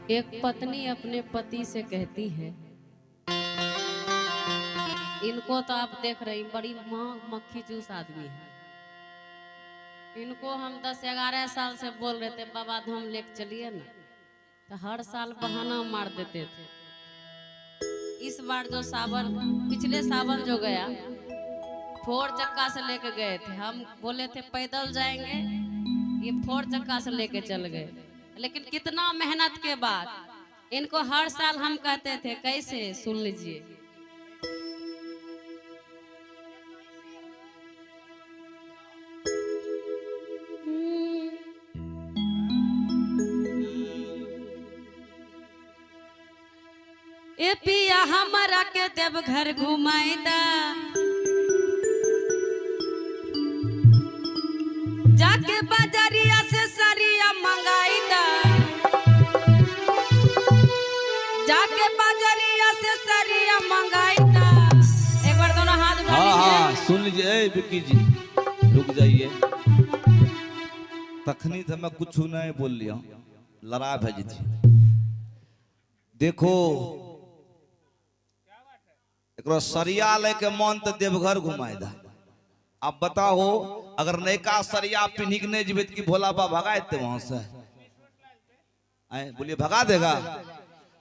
एक पत्नी अपने पति से कहती है, इनको तो आप देख रही बड़ी माँ मक्खी चूस आदमी है। इनको हम 10-11 साल से बोल रहे थे बाबा धाम लेके चलिए ना, तो हर साल बहाना मार देते थे। इस बार जो सावन, पिछले सावन जो गया, 4 चक्का से लेके गए थे। हम बोले थे पैदल जाएंगे, ये 4 चक्का से लेके चल गए। लेकिन कितना मेहनत के बाद इनको हर साल हम कहते थे, कैसे सुन लीजिए। ए पिया हमारा के देवघर घुमाईदा, जाके बाजारिया से सरिया मंगाईदा, जाके बाजारिया से सरिया मंगाईदा। एक बार दोनों हाथ उठा लीजिए। हाँ, सुन लीजिए विक्की जी, रुक जाइए। तखनी तो मैं कुछ नहीं बोल लिया, लड़ा भेजी थी। देखो एक सरिया लेके मन तो देवघर घुमाए दा। अब बताओ, अगर नयका सरिया पिन्ही के नहीं जीवे की भोला बाबा भगा देते वहां से? बोलिए भगा देगा?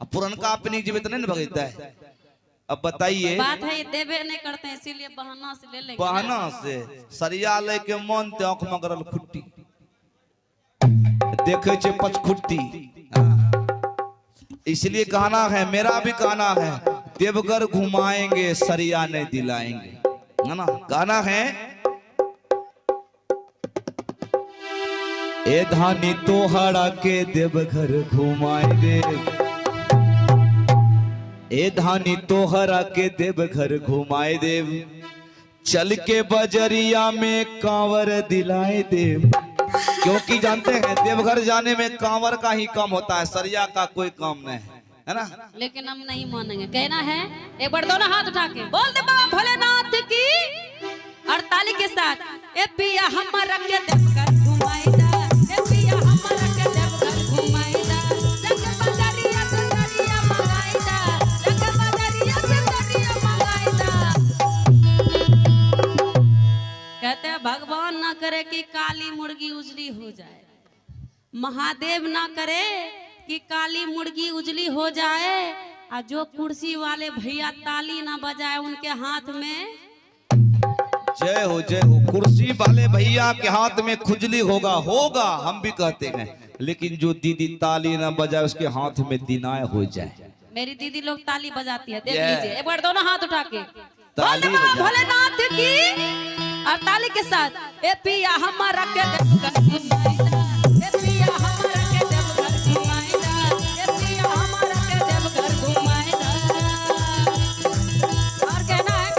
अब पुरनका पिन्ही जीवे तो नहीं ना भगता है। अब बताइए, बात है ये देवे नहीं करते हैं, इसीलिए बहाना से ले लेंगे। बहाना से सरिया लेके मन ते आंख में गरल खुट्टी देखे छे पचखुट्टी। इसलिए कहना है, मेरा भी कहना है, देवघर घुमाएंगे सरिया नहीं दिलाएंगे, है ना? गाना है, ए धानी तोहरा के देवघर घुमाए दे, ए धानी तोहरा के देवघर घुमाए दे, चल के बजरिया में कांवर दिलाए दे। क्योंकि जानते हैं देवघर जाने में कांवर का ही काम होता है, सरिया का कोई काम नहीं है ना? लेकिन हम नहीं मानेंगे। कहना है, एक बार दोनों हाथ उठा के बोल दे बाबा भोलेनाथ की, और ताली के साथ, ए पिया हमारा के देवघर घुमाईदा, ए पिया हमारा के देवघर घुमाईदा, जग बाजारिया से सरिया मंगाईदा, जग बाजारिया से सरिया मंगाईदा। कहते हैं भगवान ना करे कि काली मुर्गी उजली हो जाए, महादेव ना करे कि काली मुर्गी उजली हो जाए, और जो कुर्सी वाले भैया ताली ना बजाए उनके हाथ में जय हो, जय हो। कुर्सी वाले भैया के हाथ में खुजली होगा, होगा, हम भी कहते हैं। लेकिन जो दीदी ताली ना बजाए उसके हाथ में दिनाय हो जाए। मेरी दीदी लोग ताली बजाती है, देख लीजिए। एक बार दोनों हाथ उठा के ताली भोलेनाथ की, और ताली के साथ, ए पिया हमारा के देवघर घुमाईदा, ए पिया हमारा के देवघर घुमाईदा, ए पिया हमारा के देवघर घुमाईदा। और कहना है,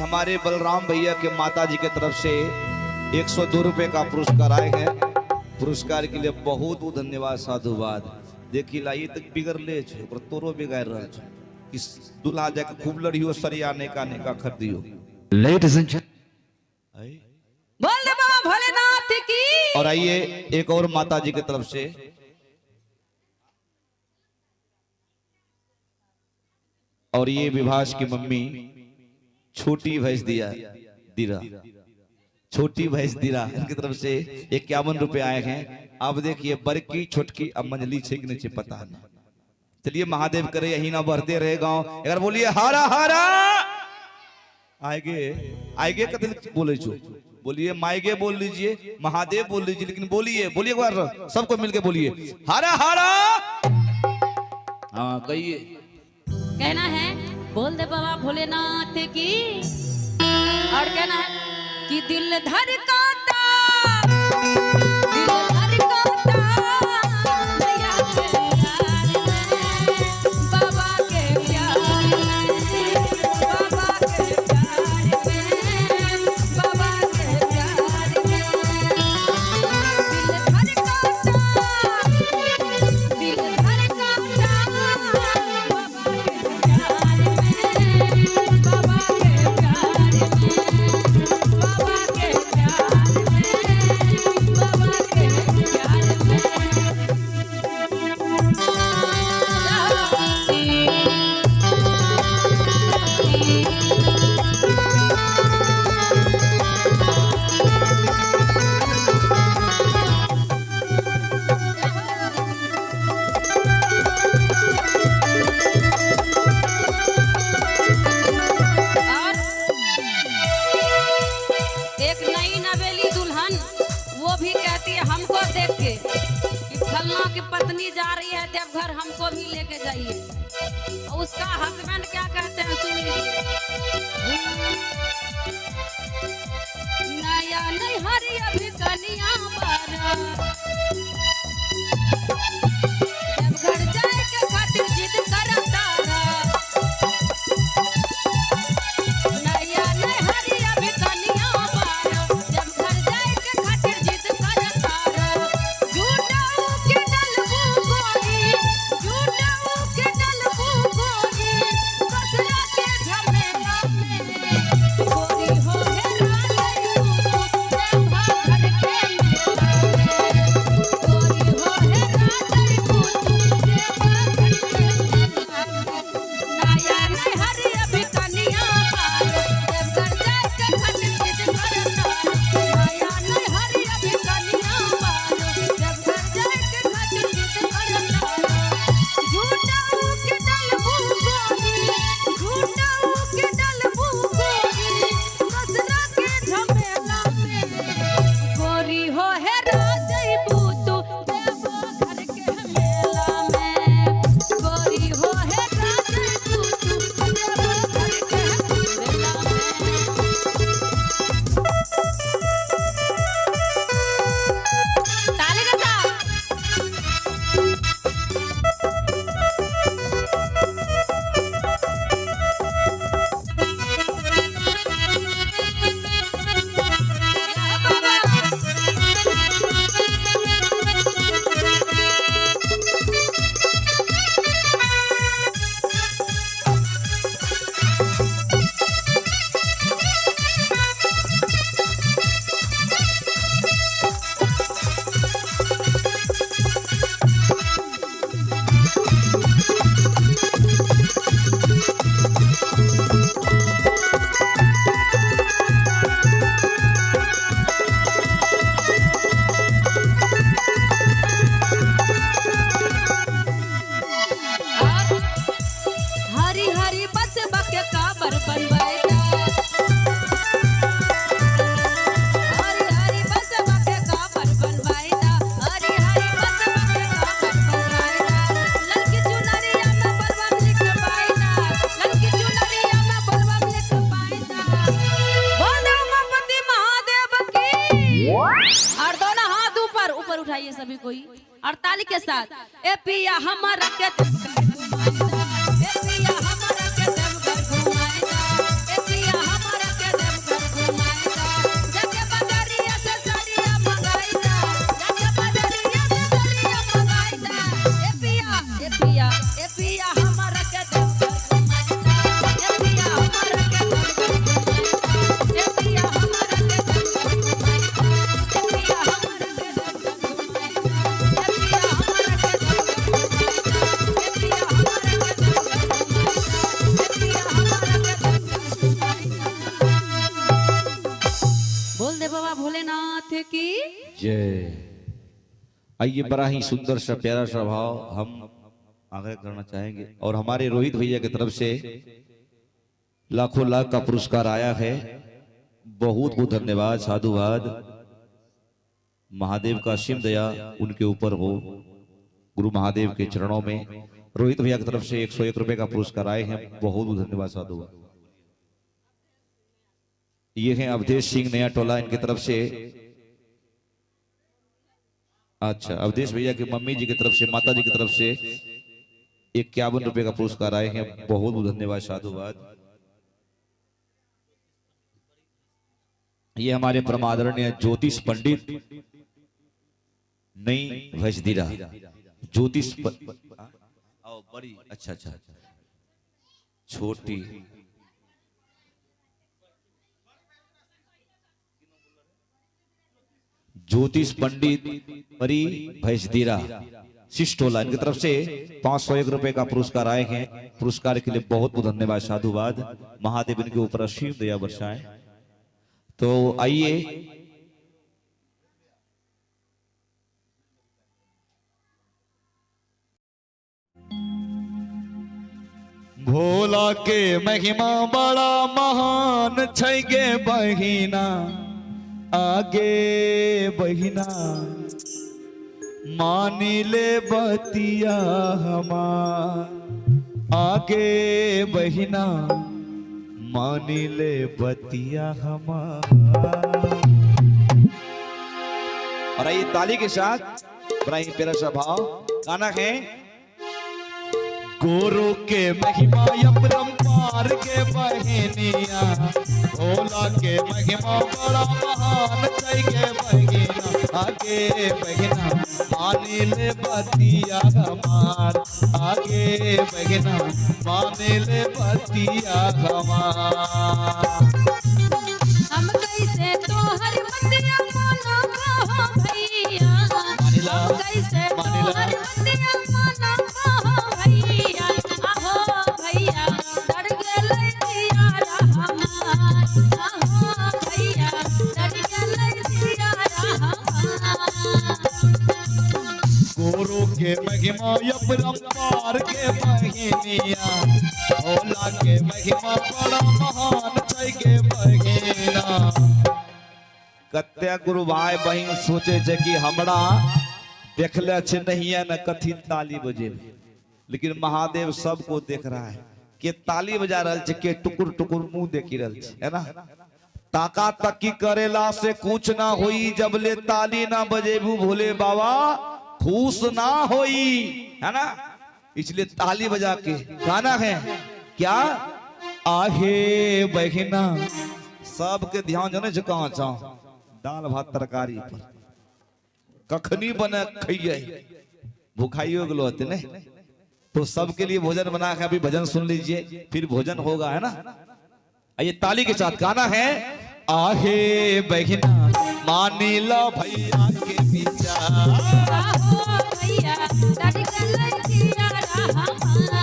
हमारे बलराम भैया के माता जी के तरफ से 102 रुपए का पुरस्कार आए हैं। पुरस्कार के लिए बहुत बहुत धन्यवाद, साधुवाद। देखी ला, ये तक बिगड़ ले छे, पर तोरो बिगाड़ रहा छे। इस दुल्हा जाके खूब लड़ियो, सरिया नेका खरीदियो। लेडीज एंड बोल दे बाबा भोलेनाथ की। और आइए एक और माता जी की तरफ से, और ये विभास की मम्मी छोटी भैंस दिया दीरा, छोटी भैंस दीरा इनकी तरफ से 51 रुपए आए हैं। अब देखिए बड़की छोटकी अब मंजली छे कि नहीं छे पता नहीं। चलिए महादेव करे यही ना बढ़ते रहे गांव। अगर बोलिए हारा हारा आएगे आएगे कतल बोले छो, बोलिए मायगे बोल लीजिए, महादेव बोल लीजिए, लेकिन बोलिए बोलिए एक बार सबको मिलके बोलिए हारा हारा। हाँ कहिए। कहना है बोल दे बाबा भोलेनाथ की, और कहना है कि दिल धड़काता मैया के प्यार में, बाबा के प्यार में, बाबा के प्यार में, बाबा के प्यार में। दिल धड़काता बाबा के प्यार में, बाबा के प्यार में, बाबा के प्यार में, बाबा के प्यार एक नई नवेली दुल्हन वो भी कहती है हमको देख के कि फलना की पत्नी जा रही है देवघर, हमको भी लेके जाइए। और उसका हस्बैंड क्या कहते हैं सुन लीजिए। नया नैहरी अभी कनिया बारा, देवघर जाए के खातिर जिद करता रहा। नया नैहरी अभी कनिया बारा, देवघर जाए के खातिर जिद करता रहा। झूठाऊ के डलबू गोरी, झूठाऊ के डलबू गोरी, ससुरा के झमेला में। गोरी हो हेरा गई तू देवघर के मेला में। गोरी हो हेरा गई तू देवघर के मेला में। नया नैहरी अभी कनिया बारा, देवघर जाए के खातिर जिद करता रहा। नया नैहरी अभी कनिया बारा, देवघर जाए के खातिर जिद करता रहा। झूठाऊ के डलबू गोरी, झूठाऊ के डलबू गोरी, ससुरा के झमेला में। गोरी हो हेरा जइबू तू देवघर के मेला में। गोरी हो हेरा जइबू तू देवघर के मेला में। ताली के साथ हरी हरी बस बके काबर बनवाएगा। हरी हरी बस बके काबर बनवाएगा। हरी हरी बस बके काबर बनवाएगा। ललकी चुनरिया में बलवम लिख पाएगा। ललकी चुनरिया में बलवम लिख पाएगा। बोलो उमापति महादेव की। और दोनों हाथ ऊपर ऊपर उठाइए सभी कोई, और ताली के साथ। ए पिया हमारा के पिया हमारा के देवघर घुमाएगा। ए पिया हमारा के देवघर घुमाएगा। जाके बजारिया से साड़ियाँ मंगाएगा। जाके बजारिया से साड़ियाँ मंगाएगा। ए पिया हमारा के देवघर घुमाएगा। ए पिया हमारा के देवघर घुमाएगा। ए पिया हमारा के देवघर घुमाएगा। ए पिया हमारा के देवघर घुमाएगा। ए पिया हमारा के देवघर घुमाएगा। ए पिया हमारा के भोलेनाथ की जय। आइए, बड़ा ही सुंदर सा प्यारा सा भाव हम आगे करना चाहेंगे। और हमारे रोहित भैया की तरफ से लाखों लाख का पुरस्कार आया है। बहुत बहुत धन्यवाद, साधुवाद। महादेव का असीम दया उनके ऊपर हो। गुरु महादेव के चरणों में रोहित भैया की तरफ से 101 रुपए का पुरस्कार आए हैं। बहुत बहुत धन्यवाद, साधुवाद। ये हैं अवधेश सिंह नया टोला, इनकी तरफ से अच्छा अवधेश भैया की मम्मी जी की तरफ से, माता जी की तरफ से 51 रुपए का पुरस्कार आए हैं। बहुत बहुत धन्यवाद, साधुवाद। ये हमारे परमादरणीय ज्योतिष पंडित नई भैंसदीरा ज्योतिष बड़ी अच्छा अच्छा छोटी ज्योतिष पंडित परी भैंसदीरा शिष्टोला, इनकी तरफ से 501 रुपए का पुरस्कार आए हैं। पुरस्कार के लिए बहुत बहुत धन्यवाद, साधुवाद। महादेव इनके ऊपर असीम दया बरसाएं। तो आइए, भोला के महिमा बड़ा महान छै गे बहिना, आगे बहिना मानी ले बतिया हमार, आगे बहिना मानी ले बतिया हमार। और आइए ताली के साथ बड़ा ही प्यारा सा भाव गाना है। गुरु के महिमा अपरंपार के बहनिया, भोला के महिमा बड़ा महान छै के बहिना, आगे बहिना माने ले बतिया हमार, आगे बहिना माने ले बतिया हमार। हम कैसे तोहर बतिया मानो कहो भैया, हम कैसे तोहर बतिया मानो कहो भैया, आहो भैया डर गेलै दियारा हमार, आहो भैया डर गेलै दियारा हमार। गुरु के महिमा अपरंपार के बहनिया, भोला के महिमा बड़ा महान छै के बहिना। कत्या गुरु भाई बहन सोचे छे कि हमरा देखले छे नहीं है न कथी ताली बजे, लेकिन महादेव सबको देख रहा है। के ताली बजा रहल छे, के टुकुर टुकुर मुंह देखी रहल छे, है ना। ताका तकी करेला से कुछ ना होई, जब ले ताली ना बजेबू भोले बाबा खुश ना होई, है ना। इसलिए ताली बजा के गाना है क्या, आहे बहिना। सबके ध्यान जाने छे कहां छा, दाल भात तरकारी पर कखनी बने खइए, भूखाइयो गेलो होते ने। तो सबके लिए भोजन बना के अभी भजन सुन लीजिए, फिर भोजन होगा, है ना। आइए ताली के साथ गाना है। आहे बहिना मानी लो भैया के विचार, आहो भैया डर गेलै दियारा हमार।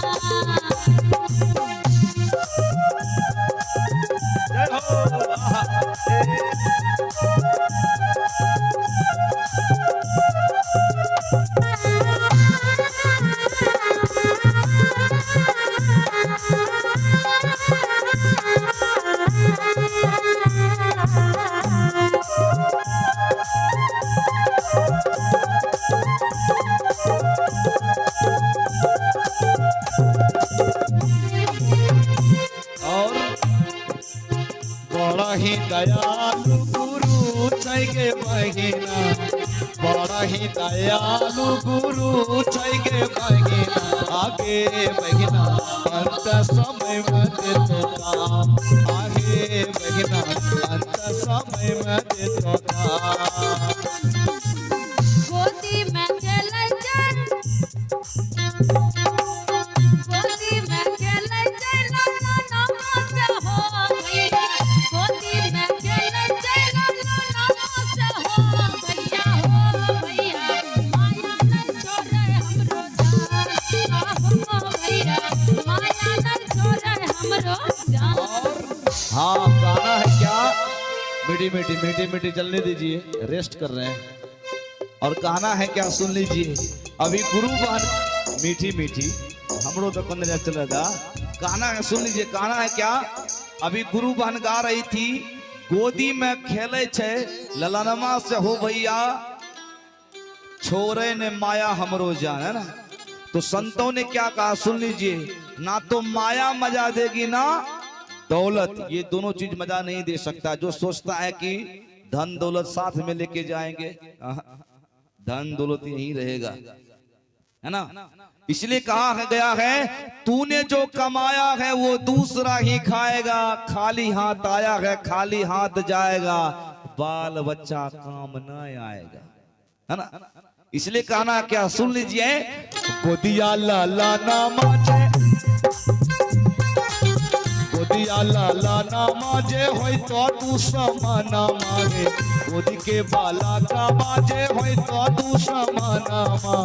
जय हो। और बड़ा ही दयालु गुरु छै गे बहिना, बड़ा ही दयालु गुरु छै गे बहिना, आगे बहिना अंत समय में दे तो काम, आगे बहिना अंत समय में दे तो काम। गोदी में खेलै छै, गोदी में खेलै छै लाला नामा से हो भैया, गोदी में खेलै छै लाला नामा से हो भैया, हो भैया माया न छोड़े हमरो जान, आहो भैया माया न छोड़े हमरो जान। हाँ गाना है क्या, मीठी मीठी मीठी मीठी चलने दीजिए, रेस्ट कर रहे हैं। और कहना है क्या सुन लीजिए, अभी गुरु बहन मीठी मीठी हमरो तो कन्या चलेगा। कहना है सुन लीजिए, कहना है क्या, अभी गुरु बहन गा रही थी, गोदी में खेले छे ललनमा से हो भैया, छोरे ने माया हमरो जान, है ना। तो संतों ने क्या कहा सुन लीजिए, ना तो माया मजा देगी ना दौलत, ये दोनों चीज मजा नहीं दे सकता। जो सोचता है कि धन दौलत साथ में लेके जाएंगे, धन दौलत यहीं रहेगा, है ना। इसलिए कहा है गया है, तूने जो कमाया है वो दूसरा ही खाएगा, खाली हाथ आया है खाली हाथ जाएगा, बाल बच्चा काम न आएगा, है ना। इसलिए कहना क्या सुन लीजिए, गोदिया लाला नामा जे, गोदिया लाला नामा जे होई तो तू समाना मागे, गोदी के बाला का बाजे होई तो तू समाना मा।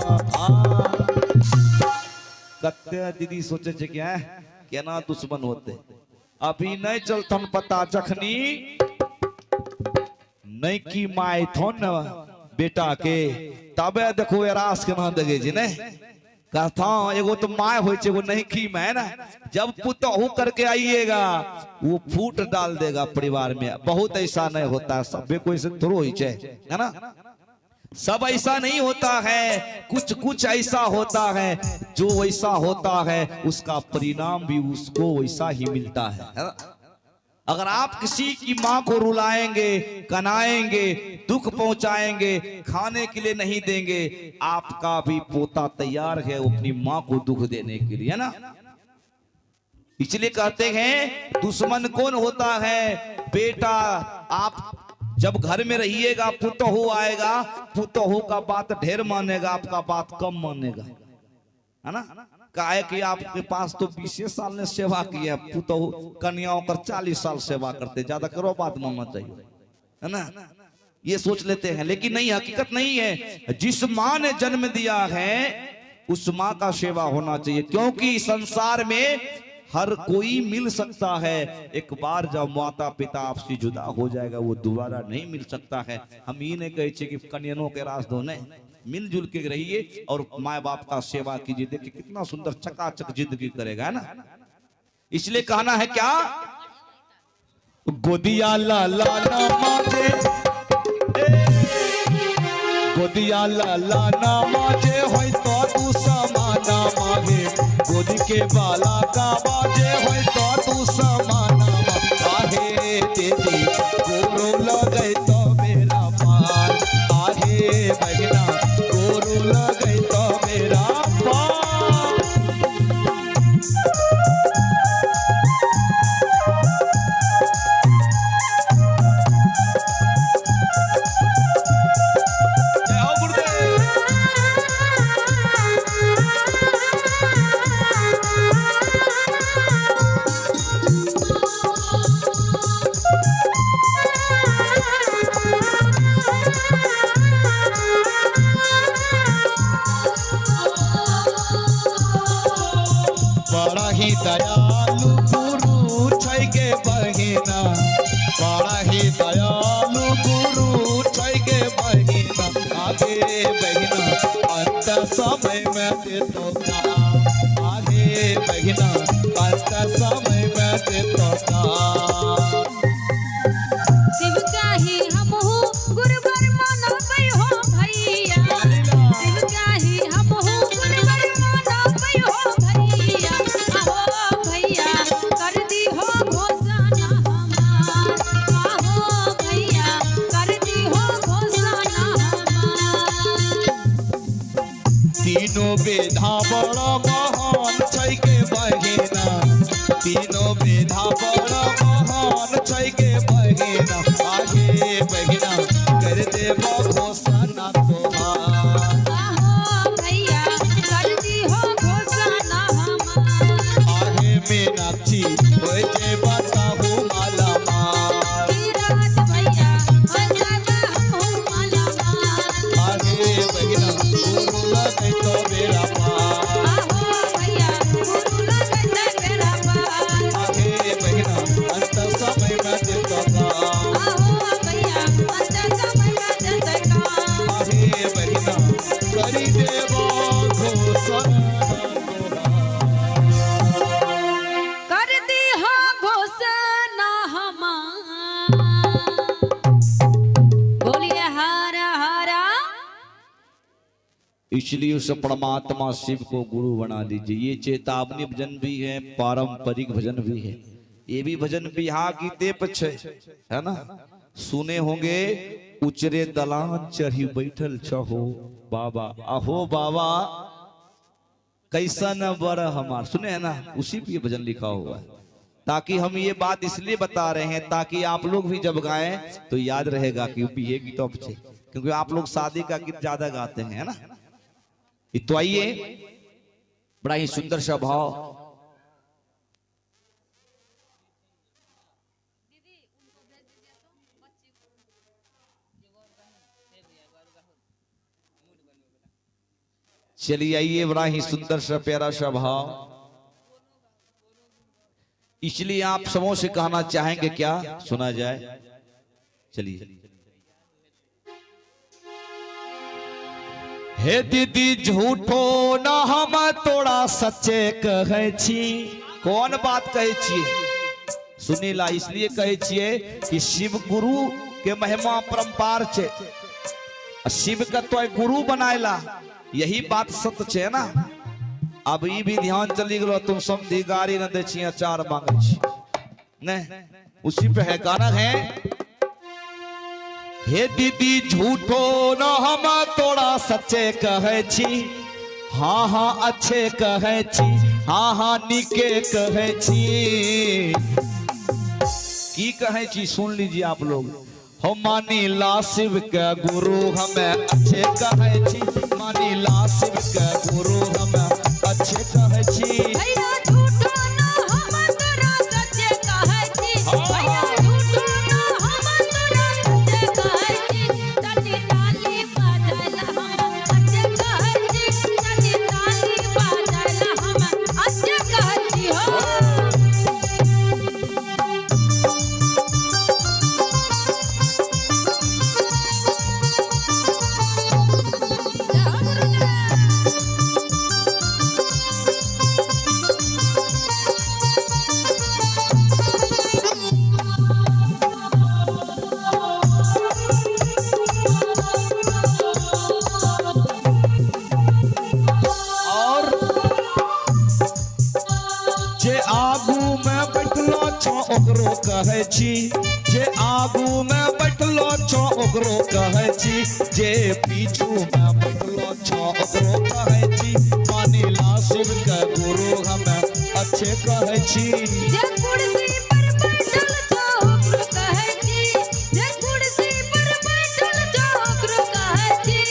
कत्ते दीदी सोचे छे क्या केना दुश्मन होते, अभी नहीं चलथन पता, जखनी नहीं की माय थन बेटा के तबे देखो एरास केना देगे जी ने। कहता एगो तो माय होय छे, एगो नहीं की मैं ना, जब पुतहू करके आइएगा वो फूट डाल देगा परिवार में। बहुत ऐसा नहीं होता, सब कोई से थोड़ो ही छे, है ना। सब ऐसा नहीं होता है, कुछ कुछ ऐसा होता है, जो वैसा होता है उसका परिणाम भी उसको वैसा ही मिलता है। अगर आप किसी की माँ को रुलाएंगे, कनाएंगे, दुख पहुंचाएंगे, खाने के लिए नहीं देंगे, आपका भी पोता तैयार है अपनी माँ को दुख देने के लिए, है ना। इसलिए कहते हैं दुश्मन कौन होता है, बेटा। आप जब घर में रहिएगा, पुतहू आएगा, पुतहू का बात ढेर मानेगा, आपका बात कम मानेगा, है ना। काहे कि आपके पास तो 20 साल ने सेवा की है, पुतहू कन्याओं कर 40 साल सेवा करते, ज्यादा करो बात मानना चाहिए, है ना। ये सोच लेते हैं, लेकिन नहीं, हकीकत नहीं है। जिस माँ ने जन्म दिया है उस माँ का सेवा होना चाहिए, क्योंकि संसार में हर कोई मिल सकता है, एक बार जब माता पिता आपसे जुदा हो जाएगा वो दोबारा नहीं मिल सकता है। हम ये नहीं कहे कि कन्याओं के रास दो, नहीं, मिलजुल के रहिए और माँ बाप का सेवा कीजिए। देखिए कितना सुंदर चकाचक जिंदगी करेगा, है ना। इसलिए कहना है क्या, गोदिया लाला नामा जे, गोदिया लाला नामा जे होई तो तू समाना मागे, गोदी के बाला का बाजे होई तो तू समाना मागे, तेरी गोरो लगे तो मेरा पार, आगे बहना गोरो लगे तो मेरा पार। दयालु गुरु छै गे बहिना, बड़ा ही दयालु गुरु छै गे बहिना, आगे बहिना अंत समय में दे तो का, आगे बहिना अंत समय में दे तो का। शिव काही हमहु गुरुवर मनबै हो भैया, शिव काही हमहु गुरुवर मनबै हो भैया, आहो भैया कर दी हो घोषणा हमार, आहो भैया कर दी हो घोषणा हमार। तीनों बेधा बड़ा महान छै के बहिना, तीनों बेधा बड़ा महान छै के बहिना, आगे बहिना कर दे घोषणा तोहार, आहो भैया कर दी हो घोषणा हमार। आगे मीनाक्षी होय जे बताहु माला मार, राज भैया होय जे हमहु माला मार, आगे बहिना गुरु लगे तो मेरा पार, आहो भैया गुरु लगे तो मेरा पार, आगे बहिना अंत समय में दे तो का। इसलिए उस परमात्मा शिव को गुरु बना लीजिए। ये चेतावनी भजन भी है, पारंपरिक भजन भी है। ये भी भजन बिहार की तेप है ना, सुने होंगे। उचरे दलान चढ़ी बैठल छहो बाबा, अहो बाबा कैसा न बर हमार, सुने है ना, उसी पे ये भजन लिखा हुआ है। ताकि हम ये बात इसलिए बता रहे हैं ताकि आप लोग भी जब गाएं तो याद रहेगा कि ये गीत अच्छे, क्योंकि आप लोग शादी का गीत ज्यादा गाते हैं, है ना। तो आइए, बड़ा ही सुंदर सा भाव। चलिए आइए, बड़ा ही सुंदर सा प्यारा सा भाव। इसलिए आप सबों से कहना चाहेंगे क्या, सुना जाए। चलिए। हे दीदी झूठो न हम तोड़ा सच्चे कहे छी। कौन बात कहे छिए, सुनीला इसलिए कहे छिए कि शिव गुरु के महिमा परंपार छे, शिव का तो गुरु बनाएला, यही बात सत्य छे ना। अब ई भी ध्यान चली गलो, तुम समझी गाड़ी न दे छी, अचार मांगे छी ने, उसी पे है गाना है। हे दीदी झूठो न हम तोड़ा सच्चे कहे छी, हाँ हाँ अच्छे कहे छी, हाँ हाँ निके कहे छी। की कहे छी सुन लीजिए आप लोग। हो मानी ला शिव के गुरु हमें अच्छे कहे छी, मानी ला शिव के गुरु हमें अच्छे कहे छी। भैया झूठो ना हम तोरा सच्चे कहे छी, भैया झूठो ना हम तोरा सच्चे कहे छी। तनी ताली बजाइल हम अच्छे कहे छी, तनी ताली बजाइल हम अच्छे कहे छी हो। जे आगू में बैठलो छो ओकरो कहे छी, जे आगू में बैठलो छो ओकरो कहे छी, जे पीछू में बैठलो छो ओकरो कहे छी। मानी ला शिव के गुरु हमें अच्छे कहे छी। जे कुर्सी पर बैठल छो ओकरो कहे छी, जे कुर्सी पर बैठल छो ओकरो कहे छी,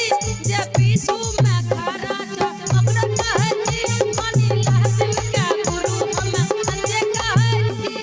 जे पीछू में खड़ा छो ओकरो कहे छी। मानी ला शिव के गुरु हम अच्छे कहे छी।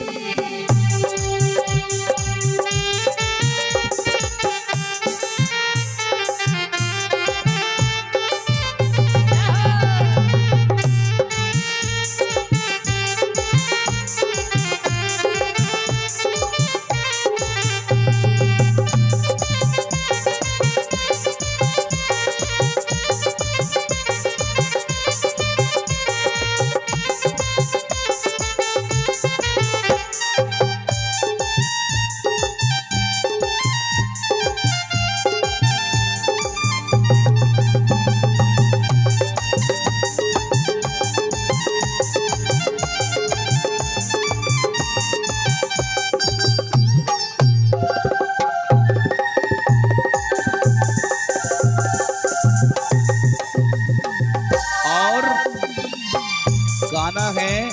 गाना है।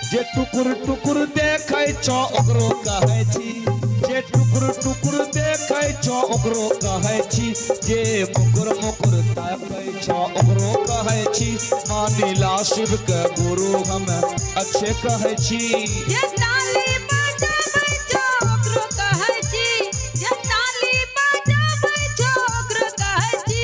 जे टुकुर टुकुर देखे छो ओकरो कहे छी, जे टुकुर टुकुर देखे छो ओकरो कहे छी, जे मुकुर मुकुर ताके छो ओकरो कहे छी। मानी ला शिव के गुरु हम अच्छे कहे छी। जे ताली बजाबै छो ओकरो कहे छी, जे ताली बजाबै छो ओकरो कहे छी,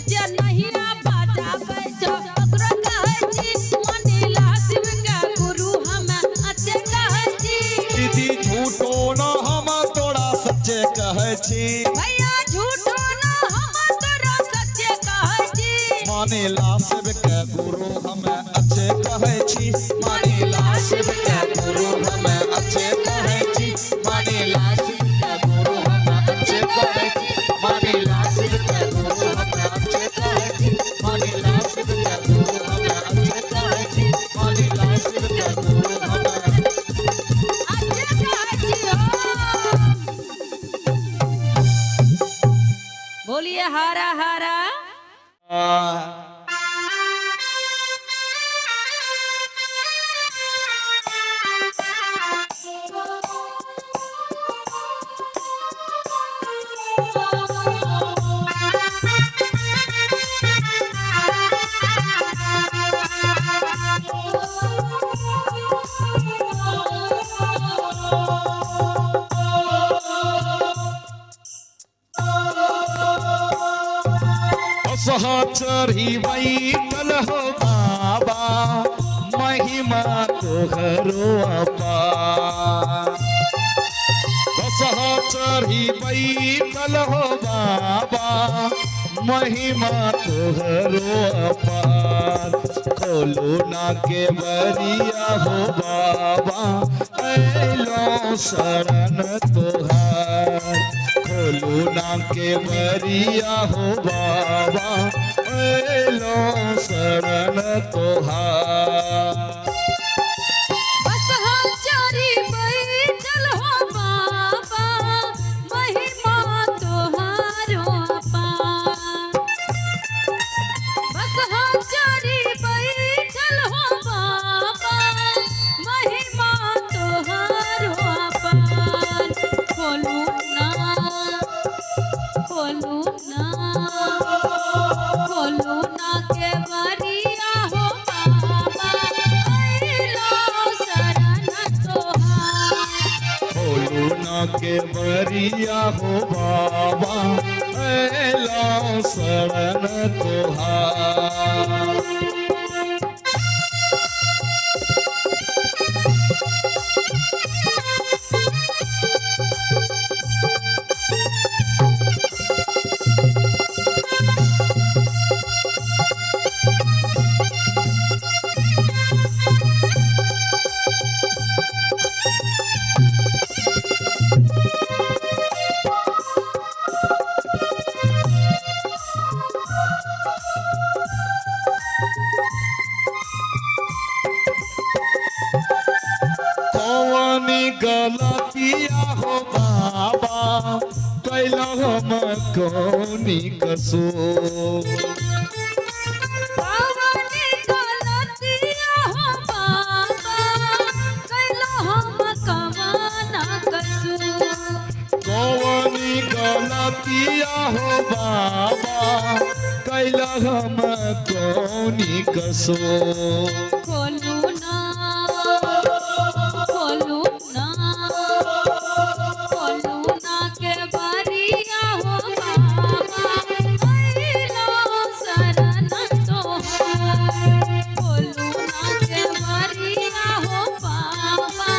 जे नहिया बजाबै छो ओकरो कहे छी। मानी ला शिव के गुरु हम अच्छे कहे छी। दीदी झूठो न हम तोड़ा सच्चे कहे छी, भैया झूठो ना हम तोरा सच्चे कहे छी। मानी ला शिव के गुरु हम अच्छे कहे छी। मानी ला शिव के गुरु हम अच्छे कहे छी। मानी ला शिव के गुरु हम अच्छे कहे छी। मानी ला शिव के गुरु हम अच्छे कहे छी। बोलिए हरा हरा। चढ़ी बैठल हो बाबा महिमा तोहरो अपार। चढ़ी बैठल हो बाबा महिमा तोहरो अपार। खोलू ना के बरिया हो बाबा ऐलो शरण तोहार। खोलू ना के बरिया हो बाबा ऐलो शरण तोहार। बस चढ़ी बैठल हो बाबा महिमा तोहारो अपार। बस चढ़ी बैठल हो बाबा महिमा तोहारो अपार। खोलू ना के बरिया हो बाबा ऐलो शरण तोहार। खोलू ना के बरिया हो बाबा ऐलो शरण तोहार। गलतिया हो बाबा कैला हम कौनी कसूर। पावनी गलतिया हो बाबा कैला हम कवाना कसूर। कौनी गलतिया हो बाबा कैला हम कौनी कसूर। खोलू ना के बरिया हो बाबा ऐलो शरण तोहार। खोलू ना के बरिया हो बाबा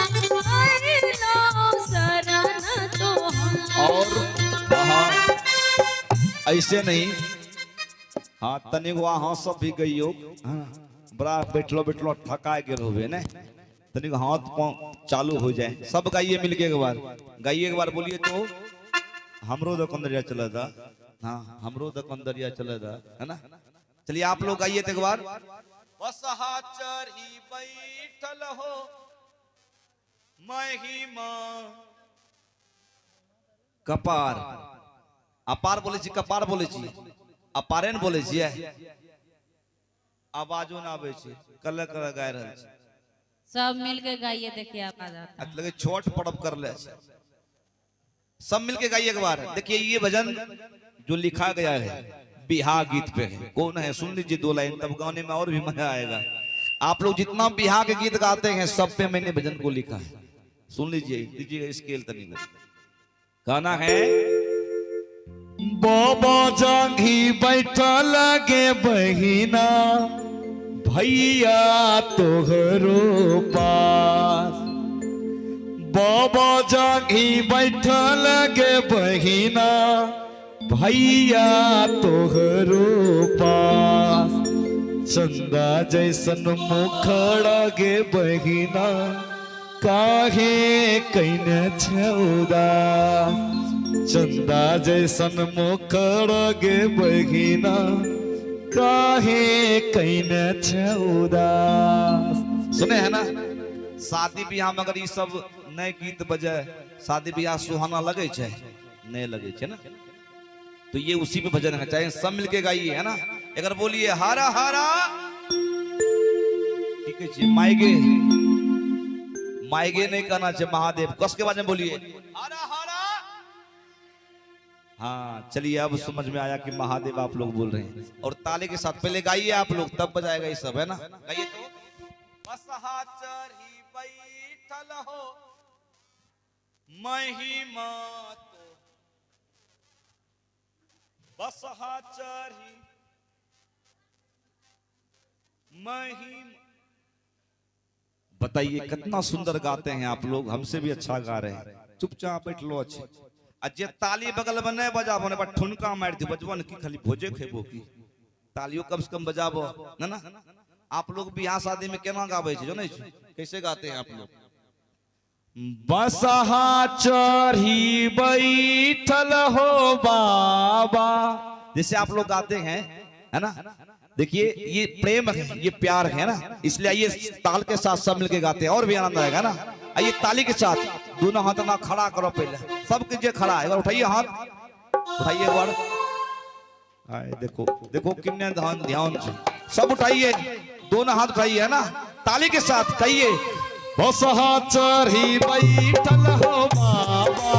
ऐलो शरण तोहार। और वहाँ ऐसे नहीं, हाँ तनिक वहाँ हाँ सब भी गई हो। हाँ, बड़ा बैठलो थका के रहोगे ने, तनिक हाथ पाँव चालू हो जाए। सब गाइए मिलके एक बार, गाइए एक बार, बोलिए तो हमरो दुकानदारिया चला था। हाँ हमरो दुकानदारिया चला था, है ना। चलिए आप लोग गाइए एक बार। बस चढ़ी बैठल हो महिमा कपार। अपार बोले छी, कपार बोले छी, अपारेन बोले छियै। आवाजो ना आवे छै, कल गाय रहल छै। सब मिलके गाइए, देखिए आवाज आता है। लगे छोट पड़ब कर ले। सब मिलके गाइए एक बार। देखिए ये भजन जो लिखा गया है बिहार गीत पे है। कौन है सुन लीजिए 2 लाइन, तब गाने में और भी मजा आएगा। आप लोग जितना बिहार के गीत गाते हैं सब पे मैंने भजन को लिखा है। सुन लीजिए, दीजिएगा स्केल तनी। गाना है बाबा जांघी बैठा लगे बहिना भैया तोहरो पास। बाबा जांघी बैठा लगे बहिना भैया तोहरो पास। चंदा जैसन मुखड़ा गे बहिना काहे कैने छौदा। चंदा जैसन मुखड़ा गे बहिना काहे कैने छौदा। सुने है ना, शादी ब्याह में अगर ये सब नए गीत बजे शादी ब्याह सुहाना लगे छे, नहीं लगे छे ना। तो ये उसी पे भजन है, चाहे सब मिलके गाइए, है ना। अगर बोलिए हारा हारा, ठीक है जी, मायगे मायगे नहीं कहना चाहिए, महादेव कस के बाद में बोलिए हारा हारा। हाँ चलिए, अब समझ में आया कि महादेव आप लोग बोल रहे हैं। और ताले के साथ पहले गाइए आप लोग, तब बजाएगा ये सब, है ना। गाइए तो बसहा चढ़ी बैठल हो महिमा तो, बसहा चढ़ी महिमा। बताइए कितना सुंदर गाते हैं आप लोग, हमसे भी अच्छा गा रहे हैं। चुपचाप बैठ लो अच्छे। अजय ताली बगल में नहीं बजाबो, ने ठुनका मार दी बजबन की खाली भोजे खेबो की, तालियों कम से कम बजाबो ना। आप लोग बियाह शादी में केना गावे छे, जो नहीं कैसे गाते हैं आप लोग। बसहा चढ़ी बैठल हो बाबा, जैसे आप लोग गाते हैं, है ना। देखिए ये प्रेम है, ये प्यार है ना, इसलिए आइए ताल के साथ सब मिलके गाते हैं और भी आनंद आएगा ना। आइए ताली के साथ दोनों हाथ ना खड़ा करो, पहले सब कीजिए खड़ा, एक बार उठाइए हाथ, उठाइए एक बार। आए देखो देखो कितने ध्यान से सब उठाइए, दोनों हाथ उठाइए, है ना। ताली के साथ कहिए बसहा चढ़ी बैठल हो बाबा,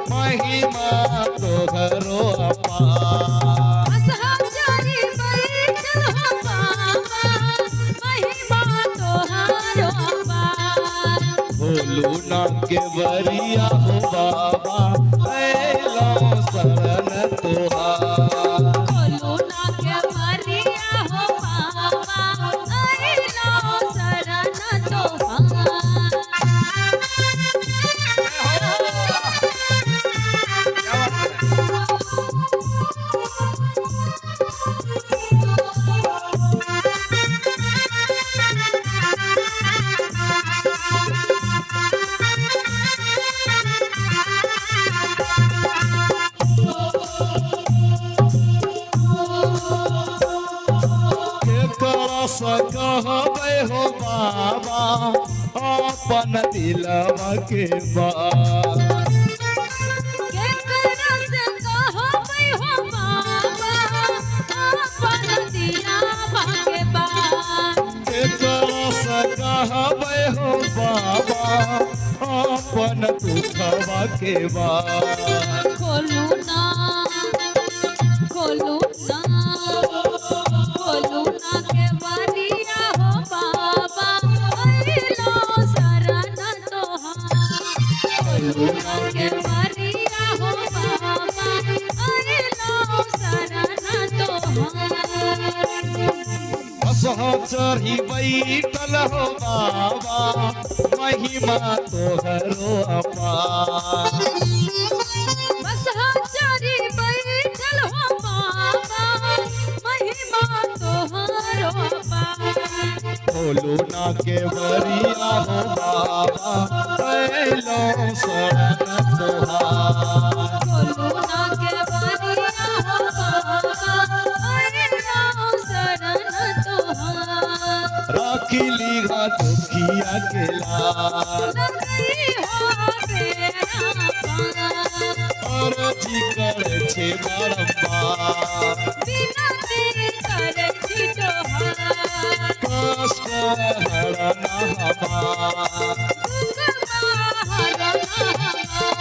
महिमा तोहरो अपार। बसहा चढ़ी बैठल हो बाबा, महिमा तोहरो अपार। बोलू ना के बरिया हो बाबा, ऐलो शरण तोहार। खोलू ना के मरिया हो बाबा, अइलो शरण तोहार। कहबे हो बाबा अपन दिलवा के बात। केकरा से कहबै हो बाबा, अपन दिलवा के बात। केकरा से कहबे हो बाबा अपन दुखवा के बात। खोलू ना, खोलू ना, खोलू ना के बरिया हो बाबा, अइलो शरण तोहार। खोलू ना के बरिया हो बाबा, अइलो शरण तोहार। बसहा चढ़ी बैठल हो बाबा, महिमा तोहरो अपार। बसहा चढ़ी बैठल हो बाबा, महिमा तोहरो अपार। बोलू ना के बरिया हो बाबा, ऐलो शरण तोहार। खोलू ना के बरिया हो बाबा, अइलो शरण तोहार। राखी लीघा दुखिया के लाल, लगई हो बेरा पार। और जी करे छे बारंबार। बिनती करे छी तोहार। कष्ट हरना हमार, दुख हरना हमार।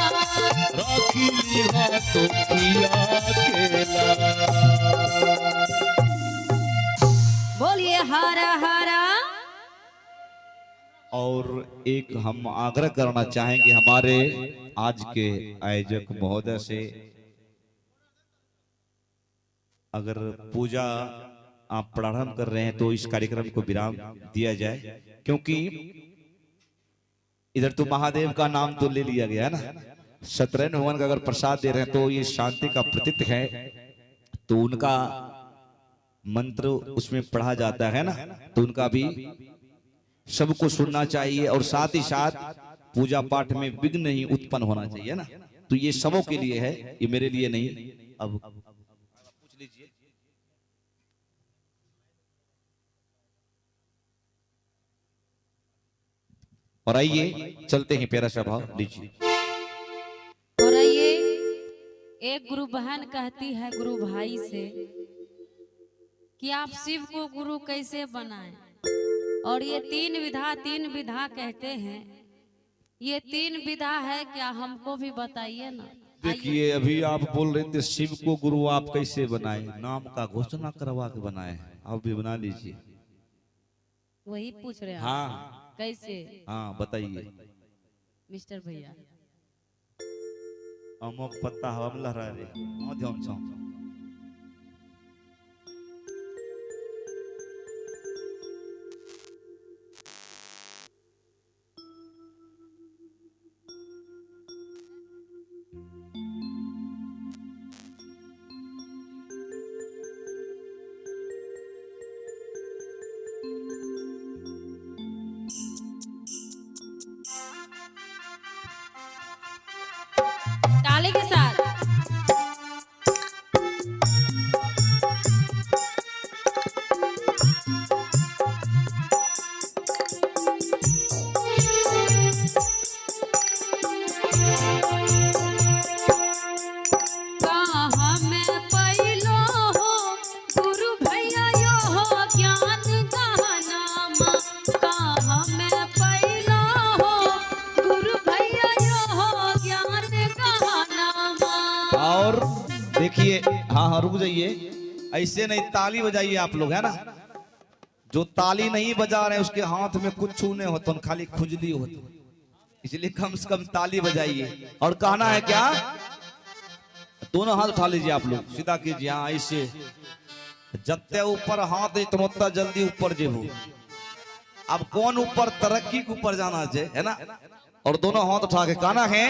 राखी लीघा दुखिया के लाल। बोलिए हरा हरा। और एक हम आग्रह करना चाहेंगे हमारे आज के आयोजक महोदय से, अगर पूजा आप प्रारंभ कर रहे हैं तो इस कार्यक्रम को विराम दिया जाए, क्योंकि इधर तो महादेव का नाम तो ले लिया गया है ना। सत्यनारायण भगवान का अगर प्रसाद दे रहे हैं तो ये शांति का प्रतीक है, तो उनका मंत्र उसमें पढ़ा जाता है ना, तो उनका भी सबको सुनना चाहिए। और साथ ही साथ पूजा पाठ में विघ्न नहीं उत्पन्न होना चाहिए ना, तो ये सबों के लिए है, ये मेरे लिए नहीं। अब पूछ लीजिए। और आइए चलते हैं, प्यारा सा भाव लीजिए। और आइए एक गुरु बहन कहती है गुरु भाई से कि आप शिव को गुरु कैसे बनाएं, और ये तीन विधा कहते हैं, ये 3 विधा है क्या, हमको भी बताइए ना। देखिए अभी आप बोल रहे थे शिव को गुरु आप कैसे बनाए, नाम का घोषणा करवा के बनाए, आप भी बना लीजिए। वही पूछ रहे हैं हाँ आपसे, कैसे। हाँ बताइए। मिस्टर भैया अमुक पत्ता हवा में लहरा रहे मध्यम छौ। ताली के साथ। कहाँ में पैलो हो गुरु भैया यो हो ज्ञान गहनामा, कहाँ में पैलो हो गुरु भैया यो हो ज्ञान गहनामा। और देखिए हाँ हाँ रुक जाइए, ऐसे नहीं ताली बजाइए आप लोग, है ना। जो ताली नहीं बजा रहे उसके हाथ में कुछ नहीं होता, खाली खुजली होती, इसलिए कम से कम ताली बजाइए। और कहना है क्या, दोनों हाथ उठा लीजिए आप लोग, सीधा कीजिए। हाँ ऐसे जत्ते ऊपर हाथ इतना जल्दी ऊपर जेबू। अब कौन ऊपर, तरक्की के ऊपर जाना चाहिए, है ना। और दोनों हाथ उठा के कहना है,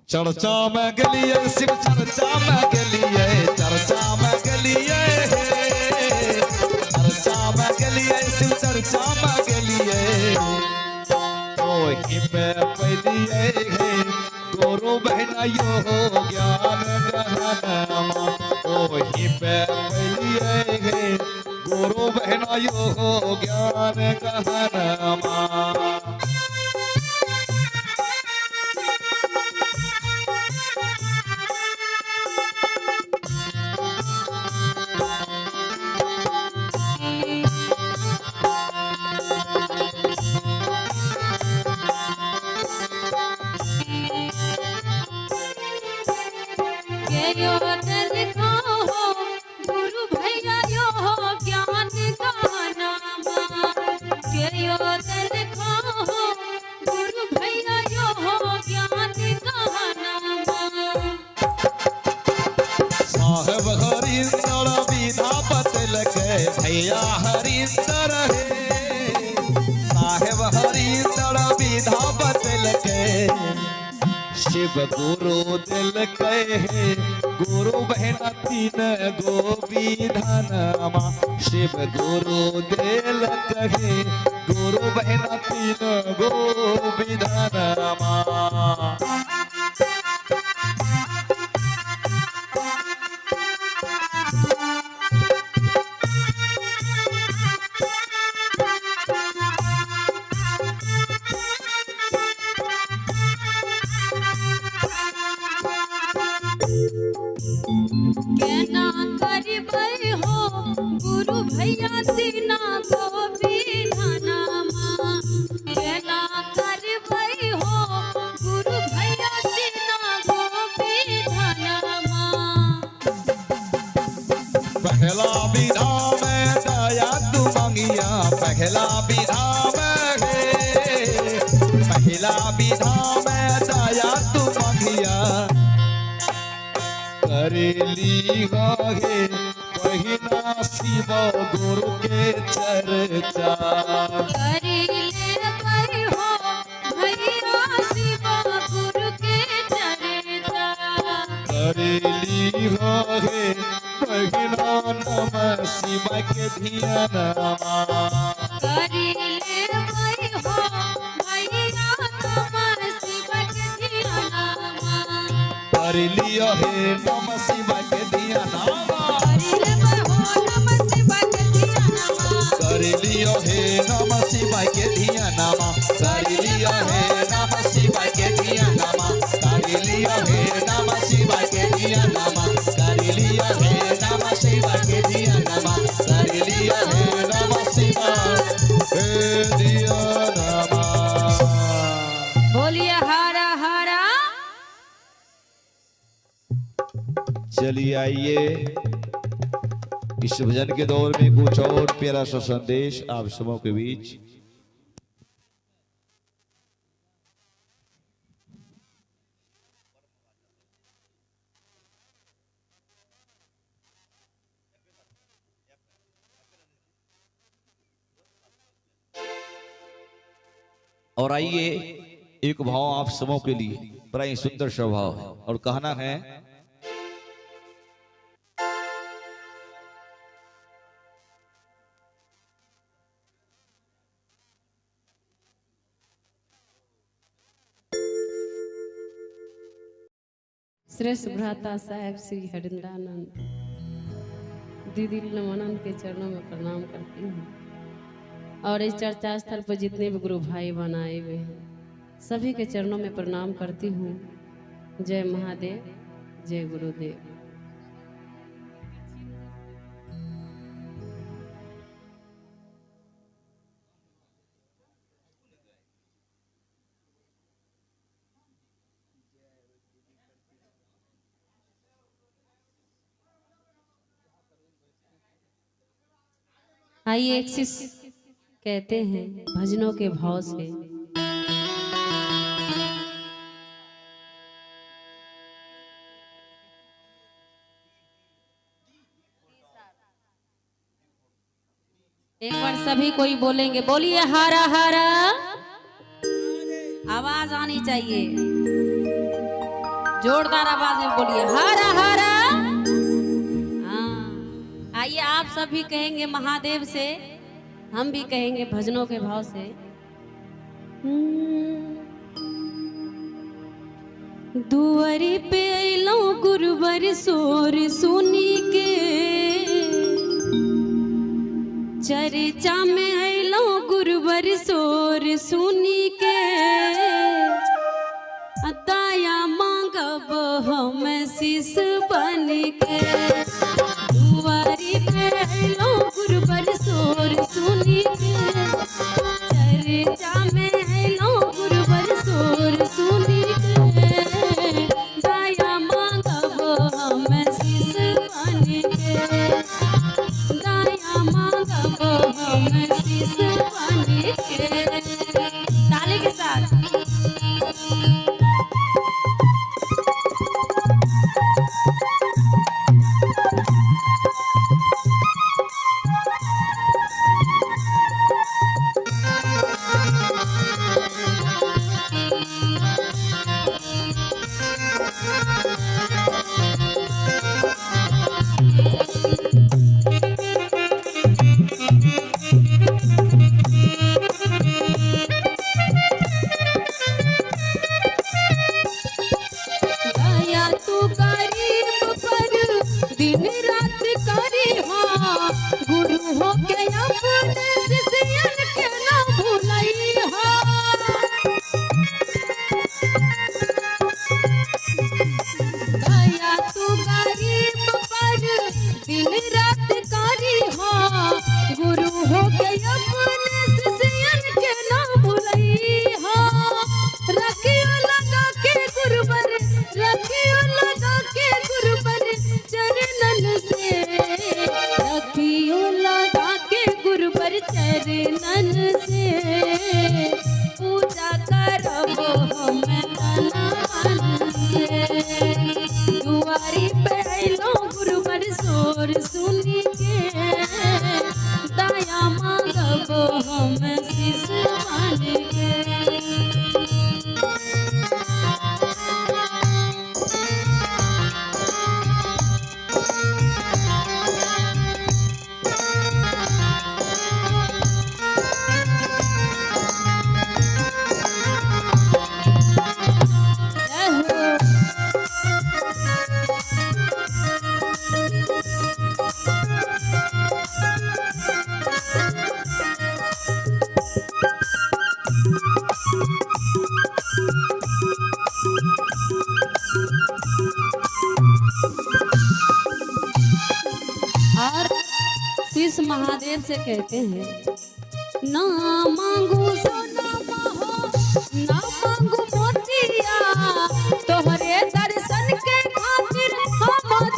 चर्चा में गलिए शिव चर्चा में गलिए, चर्चा में गलिए, चर्चा में गलिए शिव चर्चा में गलिए। ओही में पहलिए है गुरु बहना यो ज्ञान गहनामा, ओही में पहलिए है गुरु बहना यो ज्ञान गहनामा। यो देखो हो गुरु भैया यो हो ज्ञान गहनामा, यो देखो हो गुरु भैया यो हो ज्ञान गहनामा। साहेब हरिंदर विधा बतल के भैया हरिंदर है, साहेब हरिंदर विधा बतल के शिव गुरु दिल कहे गुरु बहन 3 गो विधानमा, शिव गुरु दिल कहे गुरु बहन 3 गो विधानमा। केना करबै हो गुरु भैया 3 गो विधानमा, केना करबै हो गुरु भैया 3 गो विधानमा। पहला विधा में दया तू मांगिया, पहला विधा में है, पहला विधा में दया तू मांगिया। करेली गाहे पहिना शिव गुरु के चर्चा, करिले पै हो भैया शिव गुरु के चरिता। करेली गाहे पहिना नमः शिवाय के ध्यानमा, करिले पै हो भैया नमः शिव के ध्यानमा। कर लियो हे नमः शिवाय के ध्यानमा, करिले पै हो नमः शिव के ध्यानमा। कर लियो हे नमः शिवाय के ध्यानमा, कर लियो हे नमः शिवाय के ध्यानमा, कर लियो हे नमः शिवाय चलिए आइए इस भजन के दौर में कुछ और प्यारा सा संदेश आप सबों के बीच। और आइए एक भाव आप सबों के लिए बड़ा ही सुंदर स्वभाव है और कहना है श्रेष्ठ भ्राता साहेब श्री हरिंद्रानंद दीदी नमानंद के चरणों में प्रणाम करती हूँ और इस चर्चा स्थल पर जितने भी गुरु भाई बहन आए हुए हैं सभी के चरणों में प्रणाम करती हूँ। जय महादेव, जय गुरुदेव। आइए एक शिष्य कहते हैं भजनों के भाव से। एक बार सभी कोई बोलेंगे, बोलिए हारा हारा, आवाज आनी चाहिए, जोरदार आवाज में बोलिए हारा हारा। आइए आप सभी कहेंगे महादेव से, हम भी कहेंगे भजनों के भाव से। दुआरी पे अलो गुरुवर सोर सुनी के, चर्चा में अलो गुरुवर सोर सुनी के, दाया मांगब हम शीश बन के। दुआरी पे अलो गुरुवर सोर सुनी के, चर्चा में अलो गुरुवर सोर सुनी के, दाया मांगब हम शीश बन के, दाया मांगब हम शीश बन के। ताली के साथ पूजा करबो हम तन से। दुआरी पे अइलो गुरुवर सोर सुनी के, दया मांगबो हम शीश बन के। और शीश महादेव से कहते हैं, ना मांगू सोना हो, ना मांगू मोतिया, तोहरे दर्शन के खातिर हम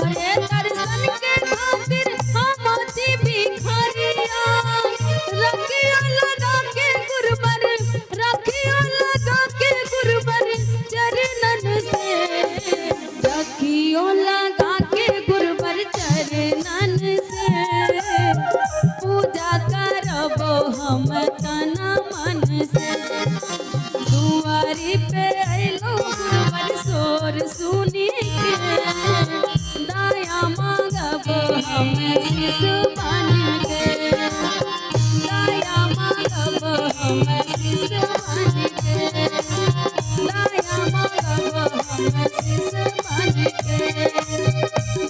तोहरे दर्शन के खातिर हम अति भिखारिया रखिया लगा के गुरुवर रखिया लगा के गुरुवर चरणन से रखियो लगा के गुरुवर चरणन से पूजा करबो हम तन मन से दुआरी पे अइलो गुरुवर सोर सुनी के दया मांगबो हम शिष बन के दया मांगबो हम शिष बन के दया मांगबो हम शिष बन के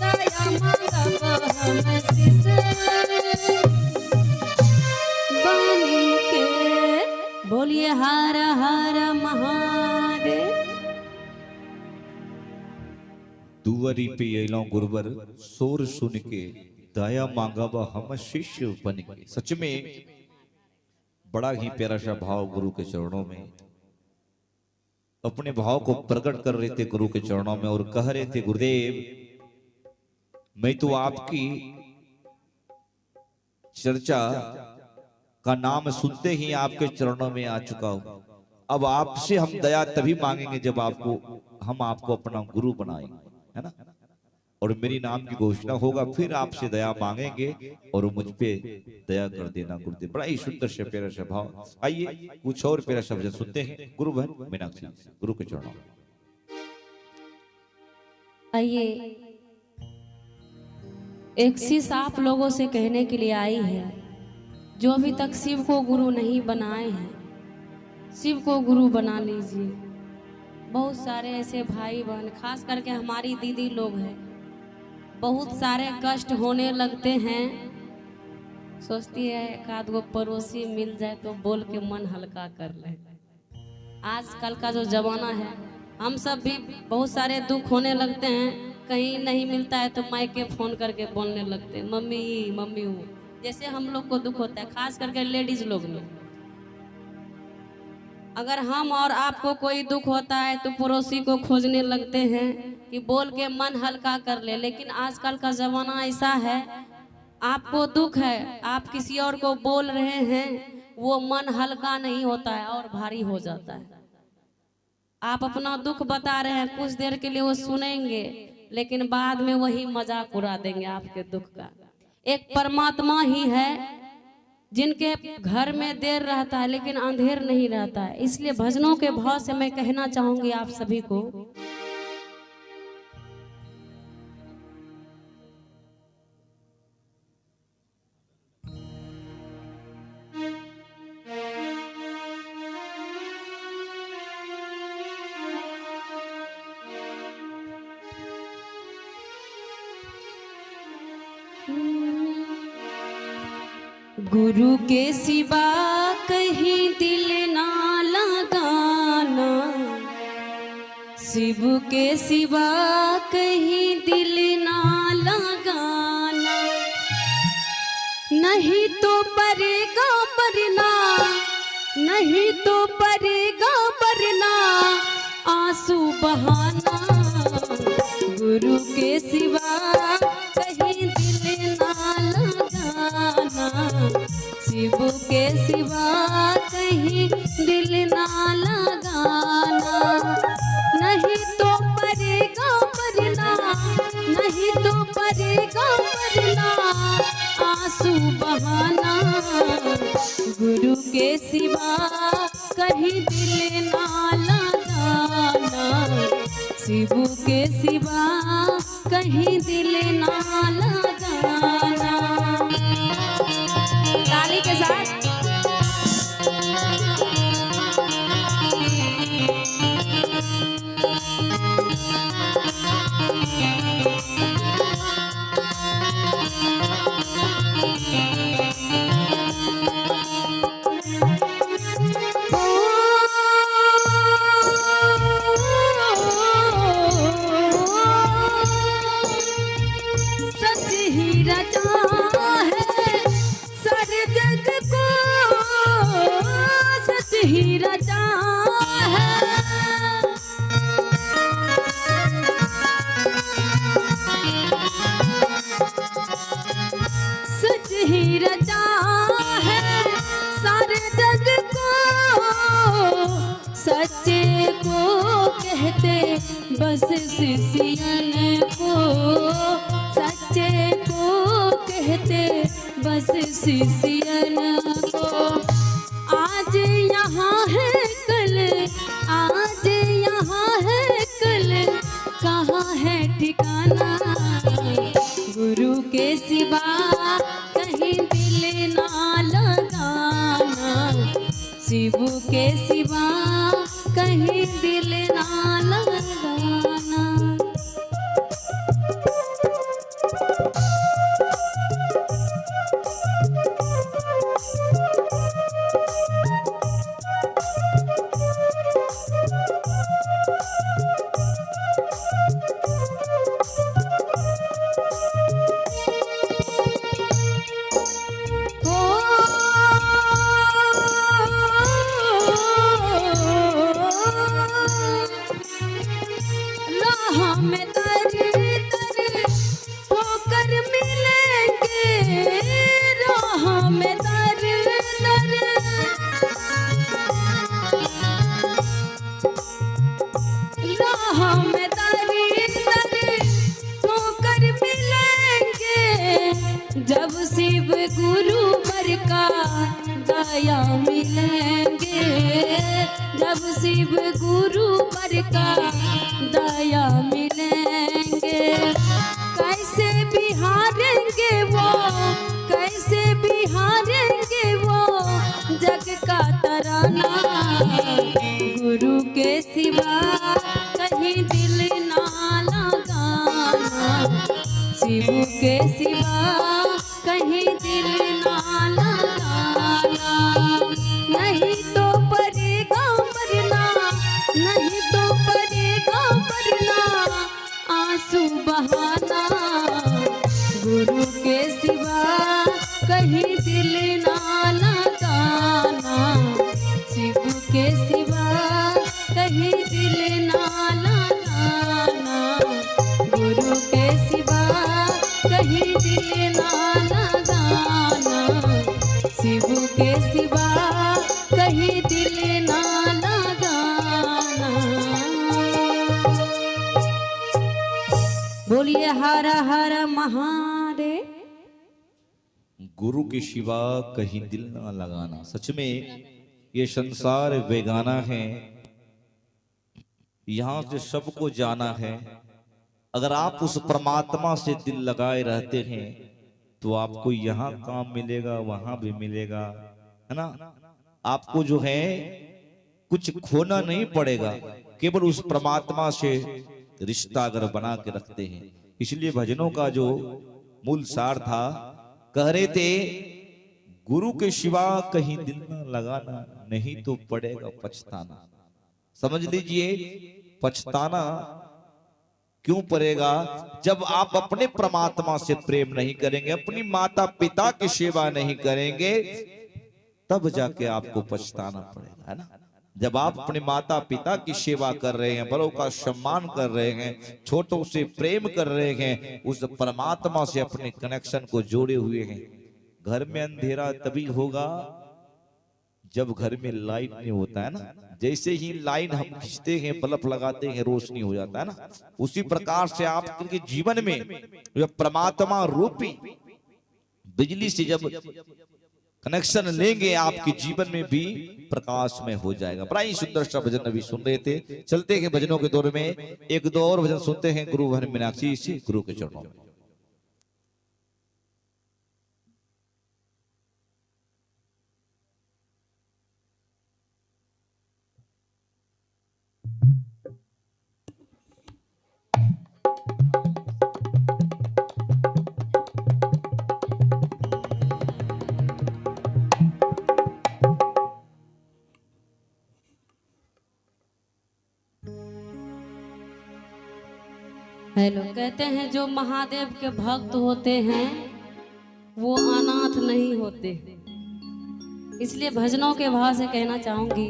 दया मांगबो हम शिष बन के। बोलिए हर हर महादेव। दुआरी पे अलो गुरुवर सोर सुन के दया मांगा व हम शिष्य बन के। सच में बड़ा ही प्यारा सा भाव गुरु के चरणों में, अपने भाव को प्रकट कर रहे थे गुरु के चरणों में और कह रहे थे गुरुदेव मैं तो आपकी चर्चा का नाम सुनते ही आपके चरणों में आ चुका हूं। अब आपसे हम दया तभी मांगेंगे जब हम आपको अपना गुरु बनाएंगे, है ना। और मेरी नाम की घोषणा होगा फिर आपसे दया मांगेंगे और मुझ पे दया कर देना गुरुदेव। बड़ा ही सुंदर से प्यारा सा भाव। आइए कुछ और प्यारा सा भजन सुनते हैं गुरु बहन मीनाक्षी गुरु के चरणों में। आइए एक शीश आप लोगों से कहने के लिए आई है, जो अभी तक शिव को गुरु नहीं बनाए हैं शिव को गुरु बना लीजिए। बहुत सारे ऐसे भाई बहन खास करके हमारी दीदी लोग हैं, बहुत सारे कष्ट होने लगते हैं, सोचती है एक आध गो पड़ोसी मिल जाए तो बोल के मन हल्का कर ले। आजकल का जो जमाना है हम सब भी बहुत सारे दुख होने लगते हैं, कहीं नहीं मिलता है तो मायके फोन करके बोलने लगते हैं मम्मी मम्मी वो, जैसे हम लोग को दुख होता है खास करके लेडीज लोग में। अगर हम और आपको कोई दुख होता है तो पड़ोसी को खोजने लगते हैं कि बोल के मन हल्का कर ले, लेकिन आजकल का जमाना ऐसा है आपको दुख है आप किसी और को बोल रहे हैं वो मन हल्का नहीं होता है और भारी हो जाता है। आप अपना दुख बता रहे हैं कुछ देर के लिए वो सुनेंगे लेकिन बाद में वही मजाक उड़ा देंगे आपके दुख का। एक परमात्मा ही है जिनके घर में देर रहता है लेकिन अंधेर नहीं रहता है। इसलिए भजनों के भाव से मैं कहना चाहूंगी आप सभी को, गुरु के सिवा कहीं दिल ना लगाना, शिव के सिवा कहीं दिल ना लगाना, नहीं तो परेगा मरना नहीं तो परेगा मरना आंसू बहाना। गुरु के सिवा कहीं दिल ना लगाना, शिव के सिवा कहीं दिल ना लगाना, नहीं तो परेगा मरना नहीं तो परेगा मरना आंसू बहाना। गुरु के सिवा कहीं दिल ना लगाना, शिव के सिवा कहीं दिल ना लगाना। ताली के साथ सच ही रचा है सारे जग को, सच ही रचा है। शिष्यन को आज यहाँ है कल, आज यहाँ है कल, कहाँ है ठिकाना। गुरु के सिवा कहीं दिल ना लगाना, शिव के सिवा कहीं दिल ना लगाना। राह में दर दर ठोकर मिलेंगे, राह में दर दर, राह में दर दर ठोकर मिलेंगे। जब शिव गुरु वर का दया मिलेंगे, जब शिव गुरु वर का दया मिलेंगे। कैसे बिहारेंगे वो, कैसे बिहारेंगे वो जग का तराना। गुरु के सिवा कहीं दिल ना लगाना, शिव के सिवा कहीं दिल ना लगाना। नहीं तो पड़ेगा मरना, नहीं तो पड़ेगा मरना आंसू बहाना। गुरु के सिवा कहीं दिल ना लगाना, शिव के सिवा कहीं दिल ना लगाना। गुरु के सिवा कहीं दिल ना लगाना, शिव के सिवा कहीं दिल ना लगाना। बोलिए हर हर महादेव। गुरु के सिवा कहीं दिल ना लगाना। सच में ये संसार बेगाना है, यहाँ से सबको जाना है। अगर आप उस परमात्मा से दिल लगाए रहते हैं तो आपको यहाँ काम मिलेगा, वहां भी मिलेगा, है ना। आपको जो है कुछ खोना नहीं पड़ेगा, केवल उस परमात्मा से रिश्ता अगर बना के रखते हैं। इसलिए भजनों का जो मूल सार था, कह रहे थे गुरु के सिवा कहीं दिल न लगाना, नहीं तो पड़ेगा पछताना। समझ लीजिए, पछताना क्यों पड़ेगा? जब आप अपने परमात्मा से प्रेम नहीं करेंगे, अपनी माता पिता की सेवा नहीं करेंगे, तब जाके आपको पछताना पड़ेगा, है ना। जब आप अपने माता पिता की सेवा कर रहे हैं, बड़ों का सम्मान कर रहे हैं, छोटों से प्रेम कर रहे हैं, उस परमात्मा से अपने कनेक्शन को जोड़े हुए हैं। घर में अंधेरा तभी होगा जब घर में लाइट नहीं होता है ना। जैसे ही लाइन हम खींचते हैं, बल्ब लगाते हैं, रोशनी हो जाता है ना। उसी प्रकार से आपके जीवन में जब परमात्मा रूपी बिजली से जब कनेक्शन लेंगे, आपके जीवन में भी प्रकाश में हो जाएगा। बड़ा ही सुंदर सा भजन अभी सुन रहे थे। चलते हैं भजनों के दौर में, एक दो और भजन सुनते हैं गुरु भवन मीनाक्षी से, गुरु के चरणों में। हेलो, कहते हैं जो महादेव के भक्त होते हैं वो अनाथ नहीं होते। इसलिए भजनों के भाव से कहना चाहूंगी,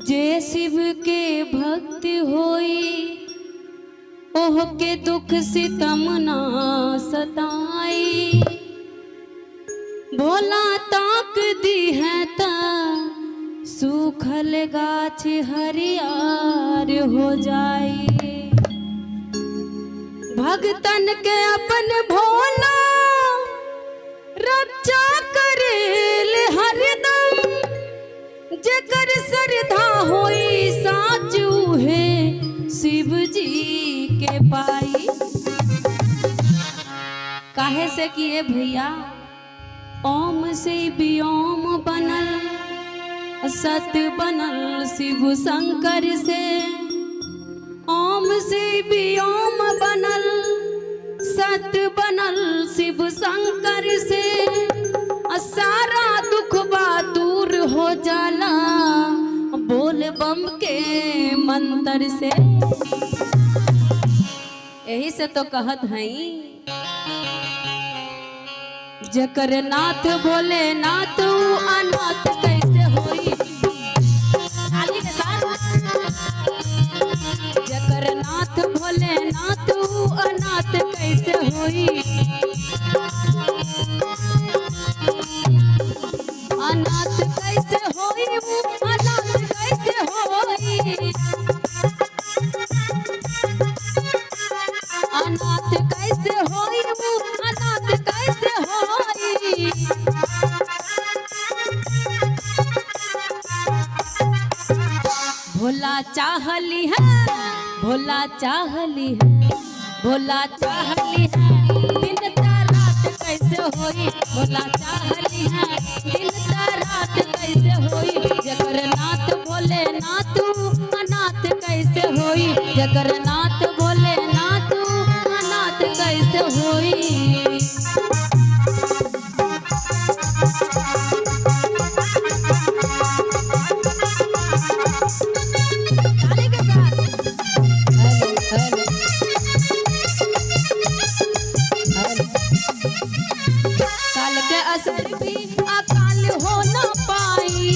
जे शिव के भक्त होई ओह के दुख सितम ना सताई। भोला ताक दी है ता सूखल गाछ हरियार हो जाई, भगतन के अपन भोला रक्षा करेल हरदम, जेकर श्रद्धा होई साचू है शिव जी के पाई। काहे से किए भैया, ओम से व्योम बनल, सत बनल शिव शंकर से। ओम से व्योम बनल, सत बनल शिव शंकर से। सारा दुख बा दूर हो जाला, बोल बम के मंत्र से। यही से तो कहत हई, जकर नाथ भोले नाथ अनाथ कैसे होई। ताली के साथ, जकर नाथ भोले नाथ अनाथ कैसे होई। अनाथ कैसे होई, अनाथ कैसे होई। अनाथ कैसे होई, अनाथ कैसे होई। भोला चाहली है, भोला चाहली है, भोला चाहली है, दिन रात कैसे होई। भोला चाहली है, दिन रात कैसे होई। जकर नाथ भोले नाथ अनाथ कैसे होई। जकर नाथ भोले नाथ अनाथ कैसे होई। काल के असर भी अकाल हो ना पाई।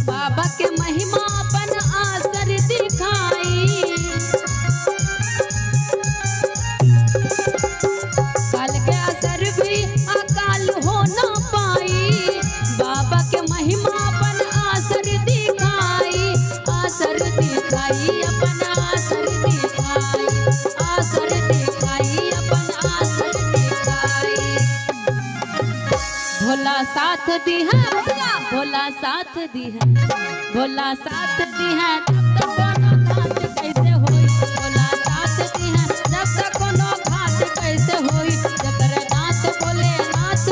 बाबा के महिमा अपन असर दिखाई। काल के असर भी अकाल हो ना पाई। बाबा के महिमा अपन असर दिखाई। असर दिखाई, अपन असर दिखाई। असर दिखाई, अपन असर दिखाई। भोला साथ दी है, भोला साथ दी है, भोला साथ दी है, तब तक कोनो घाट कैसे होई। भोला साथ दी है, जब तक कोनो घाट कैसे होई। जकर नाथ भोले नाथ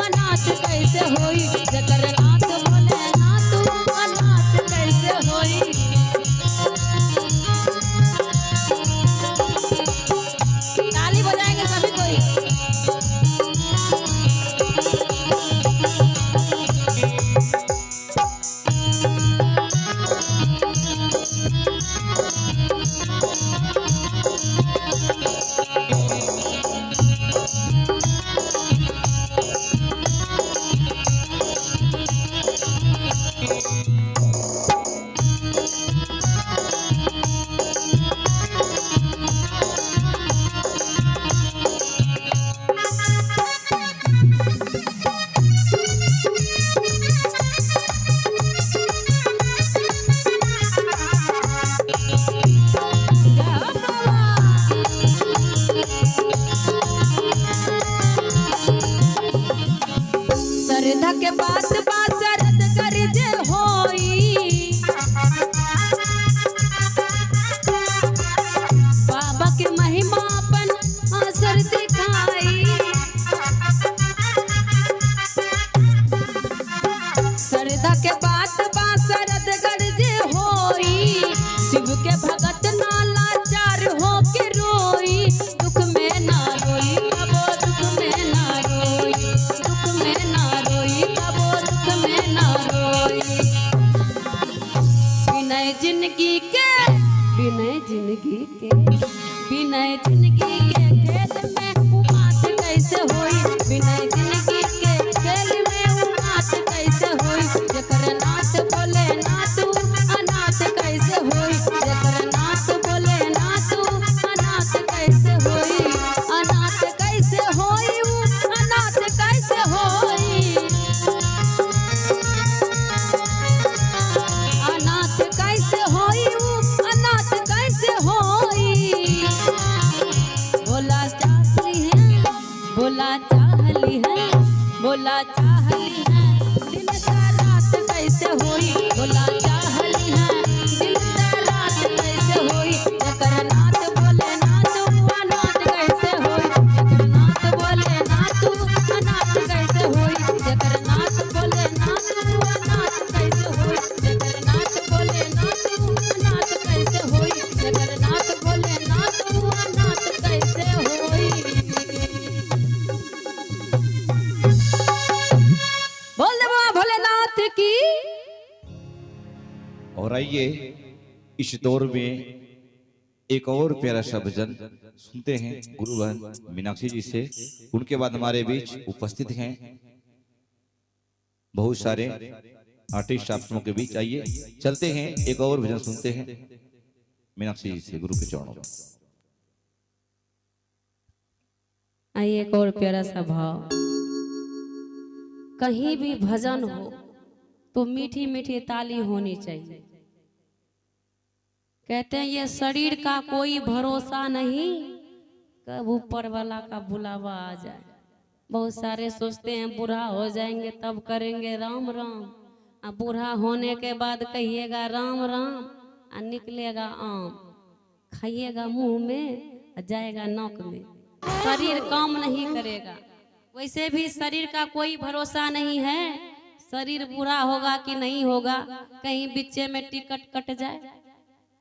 अनाथ कैसे होई। जकर नाथ भोले नाथ अनाथ कैसे होई। ताली बजाएंगे सभी कोई। श्रद्धा के बात बात शरद कर जे होई। बाबा के महिमा अपन असर दिखाई। श्रद्धा के बात बात शरद कर जे होई। शिव के भगत ना लाचार हो के रोई। दुख में ना रोई, तबो दुख में ना रोई। दुख में ना रोई, तबो दुख में ना रोई। बिनय जिंदगी के, बिनय जिंदगी के, बिनय जिंदगी के खेल में उमात कैसे होई। बिनय जिंदगी के खेल में उमात कैसे होई। जकर नाथ भोले नाथ अनाथ कैसे होई। जकर नाथ भोले नाथ अनाथ कैसे होई। अनाथ कैसे होई, अनाथ कैसे होई। चाहली है दिन का रात कैसे होई भोला चाहली है दिन का रात कैसे होई जगन्नाथ बोले नाथ हुआ नाथ कैसे होई जगन्नाथ बोले नाथ हुआ नाथ कैसे होई जगन्नाथ बोले नाथ हुआ नाथ कैसे होई जगन्नाथ बोले नाथ हुआ नाथ कैसे होई जगन्नाथ बोले नाथ हुआ नाथ कैसे होई। बोल दे बाबा भोलेनाथ की। और आइए इस दौर में एक और प्यारा सा भजन सुनते हैं गुरु बहन मीनाक्षी जी से। उनके बाद हमारे बीच उपस्थित हैं बहुत सारे आर्टिस्ट आप के बीच। आइए चलते हैं एक और भजन सुनते हैं मीनाक्षी जी से गुरु के चरणों में। आइए एक और प्यारा सा भाव। कहीं भी भजन हो तो मीठी मीठी ताली होनी चाहिए। कहते हैं ये शरीर का कोई भरोसा नहीं, कब ऊपर वाला का बुलावा आ जाए। बहुत सारे सोचते हैं बूढ़ा हो जाएंगे तब करेंगे राम राम, अब बूढ़ा होने के बाद कहिएगा राम राम और निकलेगा आम, खाइएगा मुंह में और जाएगा नाक में। शरीर काम नहीं करेगा। वैसे भी शरीर का कोई भरोसा नहीं है, शरीर बूढ़ा होगा कि नहीं होगा, कहीं बीचे में टिकट कट जाए।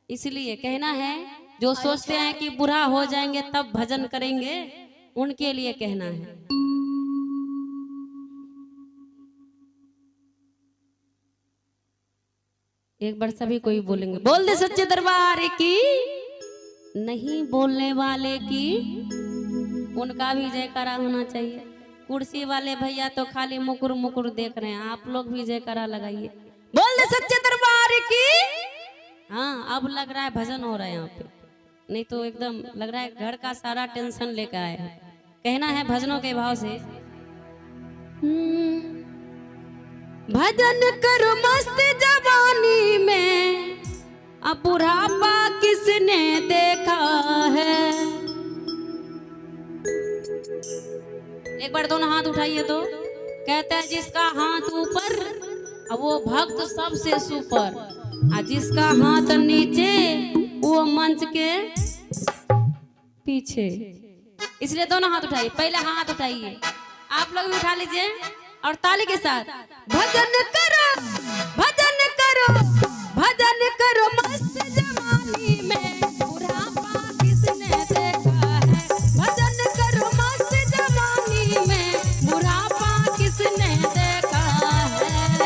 इसलिए कहना है जो सोचते हैं कि बूढ़ा हो जाएंगे तब भजन करेंगे, उनके लिए कहना है। एक बार सभी कोई बोलेंगे, बोल दे सच्चे दरबार की। नहीं बोलने वाले की उनका भी जयकारा होना चाहिए। कुर्सी वाले भैया तो खाली मुकुर मुकुर देख रहे हैं, आप लोग भी जयकारा लगाइए। बोल दे सच्चे दरबार की। हाँ अब लग रहा है भजन हो रहा है यहाँ पे, नहीं तो एकदम लग रहा है घर का सारा टेंशन लेकर आए हैं। कहना है भजनों के भाव से, भजन करो मस्त जवानी में, अब बुढ़ापा किसने देखा है। एक बार दोनों हाथ उठाइए तो कहते हैं जिसका हाथ ऊपर अब वो भक्त सबसे सुपर, और जिसका हाथ नीचे वो मंच के पीछे। इसलिए दोनों हाथ उठाइए, पहले हाथ उठाइए, आप लोग भी उठा लीजिए और ताली के साथ भजन करो भजन करो भजन करो मस्त जवानी में, बुढ़ापा किसने देखा है। भजन करो मस्त जवानी में, बुढ़ापा किसने देखा है।